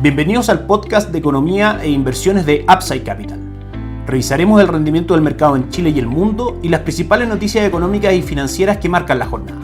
Bienvenidos al podcast de economía e inversiones de Upside Capital. Revisaremos el rendimiento del mercado en Chile y el mundo y las principales noticias económicas y financieras que marcan la jornada.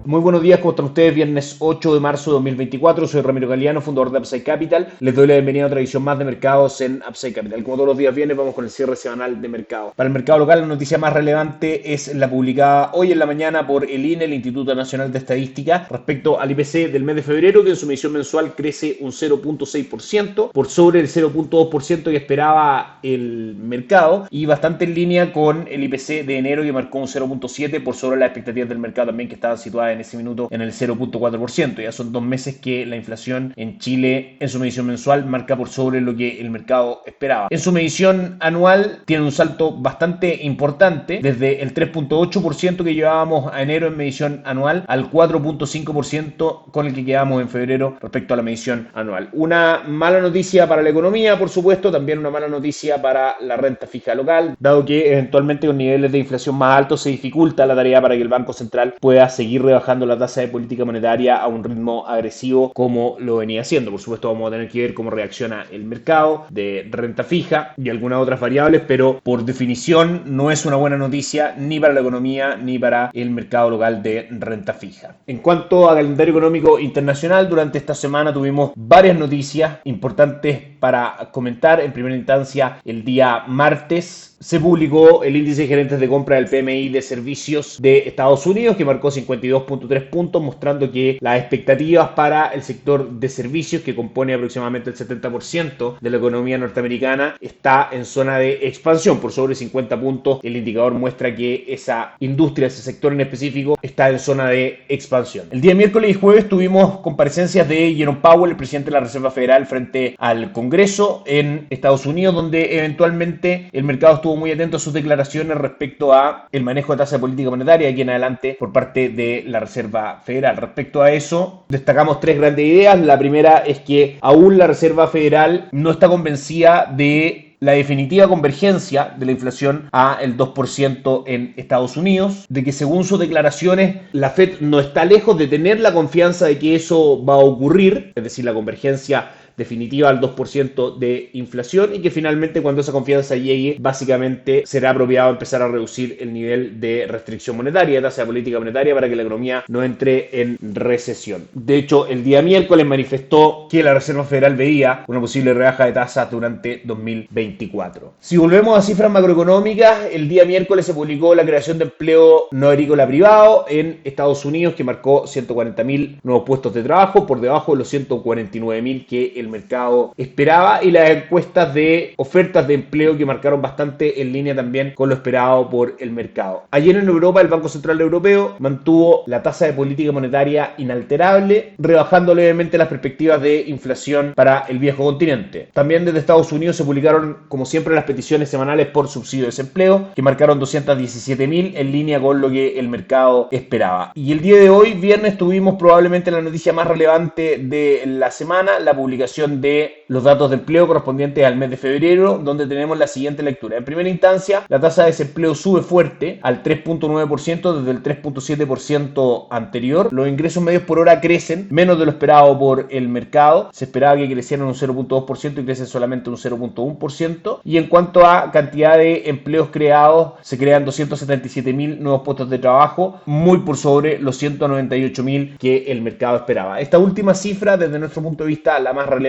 Muy buenos días, ¿cómo están ustedes? Viernes 8 de marzo de 2024, soy Ramiro Galeano, fundador de Upside Capital. Les doy la bienvenida a otra edición más de mercados en Upside Capital. Como todos los días viernes, vamos con el cierre semanal de mercado. Para el mercado local, la noticia más relevante es la publicada hoy en la mañana por el INE, el Instituto Nacional de Estadística, respecto al IPC del mes de febrero, que en su medición mensual crece un 0.6%, por sobre el 0.2% que esperaba el mercado, y bastante en línea con el IPC de enero, que marcó un 0.7%, por sobre las expectativas del mercado también, que estaban situadas en ese minuto en el 0.4%. Ya son 2 meses que la inflación en Chile en su medición mensual marca por sobre lo que el mercado esperaba. En su medición anual tiene un salto bastante importante, desde el 3.8% que llevábamos a enero en medición anual al 4.5% con el que quedamos en febrero respecto a la medición anual. Una mala noticia para la economía, por supuesto, también una mala noticia para la renta fija local, dado que eventualmente con niveles de inflación más altos se dificulta la tarea para que el Banco Central pueda seguir rebajando la tasa de política monetaria a un ritmo agresivo como lo venía haciendo. Por supuesto, vamos a tener que ver cómo reacciona el mercado de renta fija y algunas otras variables, pero por definición no es una buena noticia ni para la economía ni para el mercado local de renta fija. En cuanto a calendario económico internacional, durante esta semana tuvimos varias noticias importantes para comentar. En primera instancia, el día martes se publicó el índice de gerentes de compra del PMI de servicios de Estados Unidos, que marcó 52.3 puntos, mostrando que las expectativas para el sector de servicios, que compone aproximadamente el 70% de la economía norteamericana, está en zona de expansión. Por sobre 50 puntos, el indicador muestra que esa industria, ese sector en específico, está en zona de expansión. El día miércoles y jueves tuvimos comparecencias de Jerome Powell, el presidente de la Reserva Federal, frente al Congreso en Estados Unidos, donde eventualmente el mercado estuvo muy atento a sus declaraciones respecto a el manejo de tasa de política monetaria aquí en adelante por parte de la Reserva Federal. Respecto a eso, destacamos 3 grandes ideas. La primera es que aún la Reserva Federal no está convencida de la definitiva convergencia de la inflación a el 2% en Estados Unidos, de que según sus declaraciones la Fed no está lejos de tener la confianza de que eso va a ocurrir, es decir, la convergencia definitiva al 2% de inflación, y que finalmente cuando esa confianza llegue básicamente será apropiado empezar a reducir el nivel de restricción monetaria, de tasa de política monetaria, para que la economía no entre en recesión. De hecho, el día miércoles manifestó que la Reserva Federal veía una posible rebaja de tasas durante 2024. Si volvemos a cifras macroeconómicas, el día miércoles se publicó la creación de empleo no agrícola privado en Estados Unidos, que marcó 140.000 nuevos puestos de trabajo, por debajo de los 149.000 que el mercado esperaba, y las encuestas de ofertas de empleo que marcaron bastante en línea también con lo esperado por el mercado. Ayer en Europa el Banco Central Europeo mantuvo la tasa de política monetaria inalterable, rebajando levemente las perspectivas de inflación para el viejo continente. También desde Estados Unidos se publicaron, como siempre, las peticiones semanales por subsidio de desempleo, que marcaron 217.000, en línea con lo que el mercado esperaba. Y el día de hoy, viernes, tuvimos probablemente la noticia más relevante de la semana, la publicación de los datos de empleo correspondientes al mes de febrero, donde tenemos la siguiente lectura. En primera instancia, la tasa de desempleo sube fuerte al 3.9% desde el 3.7% anterior. Los ingresos medios por hora crecen menos de lo esperado por el mercado. Se esperaba que crecieran un 0.2% y crecen solamente un 0.1%. Y en cuanto a cantidad de empleos creados, se crean 277.000 nuevos puestos de trabajo, muy por sobre los 198.000 que el mercado esperaba. Esta última cifra, desde nuestro punto de vista, la más relevante.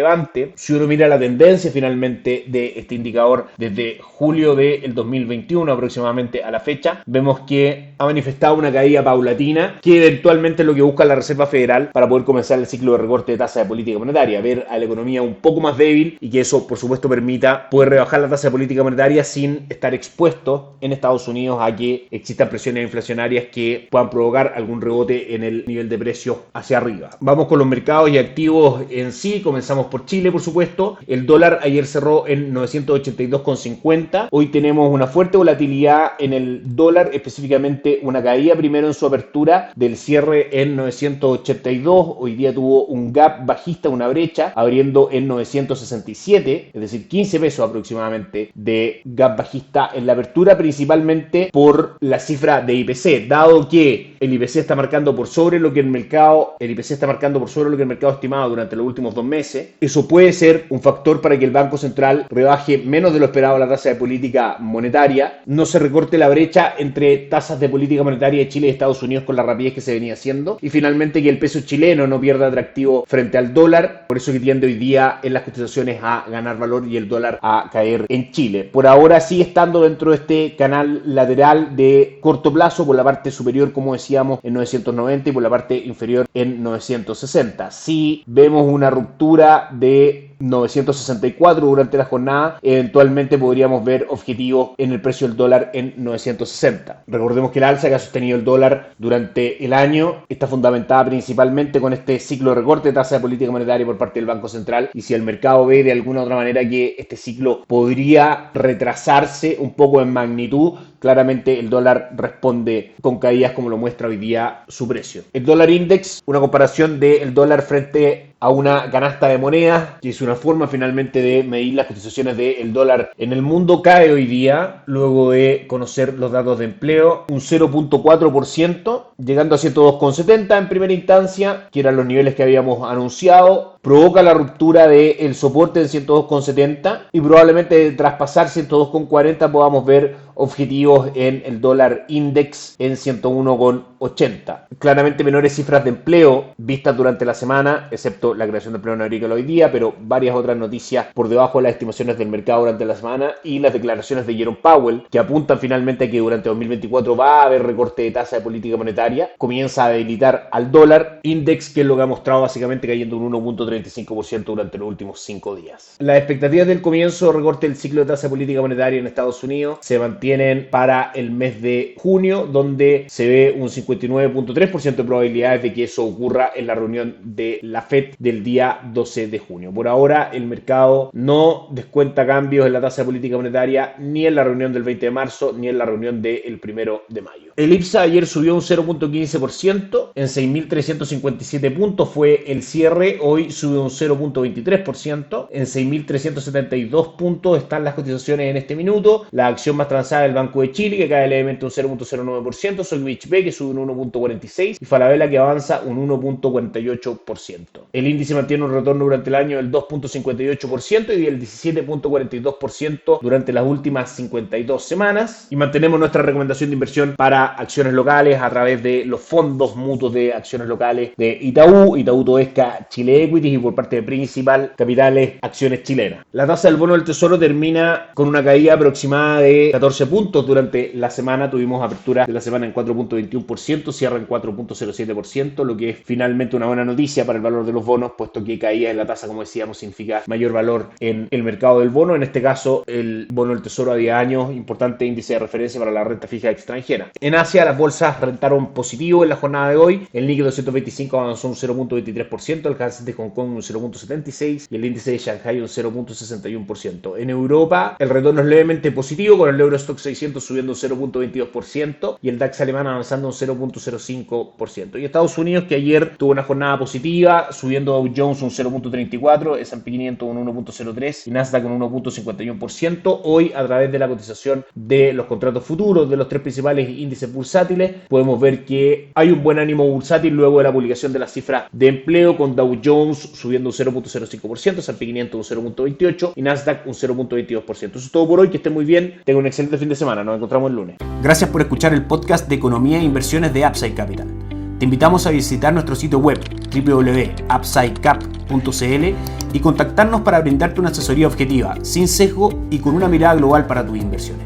Si uno mira la tendencia finalmente de este indicador desde julio del 2021 aproximadamente a la fecha, vemos que ha manifestado una caída paulatina, que eventualmente es lo que busca la Reserva Federal para poder comenzar el ciclo de recorte de tasa de política monetaria, ver a la economía un poco más débil, y que eso por supuesto permita poder rebajar la tasa de política monetaria sin estar expuesto en Estados Unidos a que existan presiones inflacionarias que puedan provocar algún rebote en el nivel de precios hacia arriba. Vamos con los mercados y activos en sí. Comenzamos Comenzamos por Chile, por supuesto. El dólar ayer cerró en 982,50. Hoy tenemos una fuerte volatilidad en el dólar, específicamente una caída primero en su apertura del cierre en 982. Hoy día tuvo un gap bajista, una brecha, abriendo en 967, es decir, 15 pesos aproximadamente de gap bajista en la apertura, principalmente por la cifra de IPC, dado que el IPC está marcando por sobre lo que el mercado estimaba durante los últimos 2 meses. Eso puede ser un factor para que el Banco Central rebaje menos de lo esperado la tasa de política monetaria, no se recorte la brecha entre tasas de política monetaria de Chile y Estados Unidos con la rapidez que se venía haciendo, y finalmente que el peso chileno no pierda atractivo frente al dólar, por eso que tiende hoy día en las cotizaciones a ganar valor y el dólar a caer en Chile. Por ahora sigue estando dentro de este canal lateral de corto plazo, por la parte superior, como decíamos, en 990 y por la parte inferior en 960. Si vemos una ruptura de 964 durante la jornada, eventualmente podríamos ver objetivos en el precio del dólar en 960. Recordemos que el alza que ha sostenido el dólar durante el año está fundamentada principalmente con este ciclo de recorte de tasa de política monetaria por parte del Banco Central, y si el mercado ve de alguna otra manera que este ciclo podría retrasarse un poco en magnitud, claramente el dólar responde con caídas como lo muestra hoy día su precio. El dólar index, una comparación del dólar frente a una canasta de monedas, que es una forma finalmente de medir las cotizaciones del dólar en el mundo, cae hoy día luego de conocer los datos de empleo, un 0,4%, llegando a 102,70 en primera instancia, que eran los niveles que habíamos anunciado. Provoca la ruptura del soporte en 102,70 y probablemente de traspasar 102,40 podamos ver objetivos en el dólar index en 101,80. Claramente menores cifras de empleo vistas durante la semana, excepto la creación de empleo no agrícola hoy día, pero varias otras noticias por debajo de las estimaciones del mercado durante la semana, y las declaraciones de Jerome Powell que apuntan finalmente a que durante 2024 va a haber recorte de tasa de política monetaria, comienza a debilitar al dólar index, que es lo que ha mostrado básicamente cayendo un 1,35% durante los últimos 5 días. Las expectativas del comienzo de recorte del ciclo de tasa de política monetaria en Estados Unidos se mantienen para el mes de junio, donde se ve un 59,3% de probabilidades de que eso ocurra en la reunión de la FED del día 12 de junio. Por ahora el mercado no descuenta cambios en la tasa de política monetaria ni en la reunión del 20 de marzo ni en la reunión del 1 de mayo. El IPSA ayer subió un 0,15% en 6.357 puntos fue el cierre. Hoy sube un 0,23% en 6.372 puntos están las cotizaciones en este minuto. La acción más transada del Banco de Chile, que cae levemente un 0,09%, Sogvich B, que sube un 1,46%, y Falabella, que avanza un 1,48%. El índice mantiene un retorno durante el año del 2,58% y del 17,42% durante las últimas 52 semanas, y mantenemos nuestra recomendación de inversión para acciones locales a través de los fondos mutuos de acciones locales de Itaú Toesca Chile Equities, y por parte de Principal Capitales Acciones Chilenas. La tasa del bono del Tesoro termina con una caída aproximada de 14 puntos durante la semana. Tuvimos apertura de la semana en 4,21%, cierra en 4,07%, lo que es finalmente una buena noticia para el valor de los bonos, puesto que caída en la tasa, como decíamos, significa mayor valor en el mercado del bono. En este caso, el bono del Tesoro a 10 años, importante índice de referencia para la renta fija extranjera. En Asia, las bolsas rentaron positivo en la jornada de hoy. El Nikkei 225 avanzó un 0,23%, el Hansen de Hong Kong un 0,76% y el índice de Shanghai un 0,61%. En Europa, el retorno es levemente positivo, con el Eurostoxx 600 subiendo un 0,22% y el DAX alemán avanzando un 0,05%. Y Estados Unidos, que ayer tuvo una jornada positiva, subiendo Dow Jones un 0,34%, S&P 500 un 1,03% y Nasdaq un 1,51%. Hoy, a través de la cotización de los contratos futuros de los 3 principales índices bursátiles, podemos ver que hay un buen ánimo bursátil luego de la publicación de las cifras de empleo, con Dow Jones subiendo un 0,05%, S&P 500 un 0,28% y Nasdaq un 0,22%. Eso es todo por hoy, que estén muy bien, tengan un excelente fin de semana, nos encontramos el lunes. Gracias por escuchar el podcast de Economía e Inversiones de Upside Capital. Te invitamos a visitar nuestro sitio web www.upsidecap.cl y contactarnos para brindarte una asesoría objetiva, sin sesgo y con una mirada global para tus inversiones.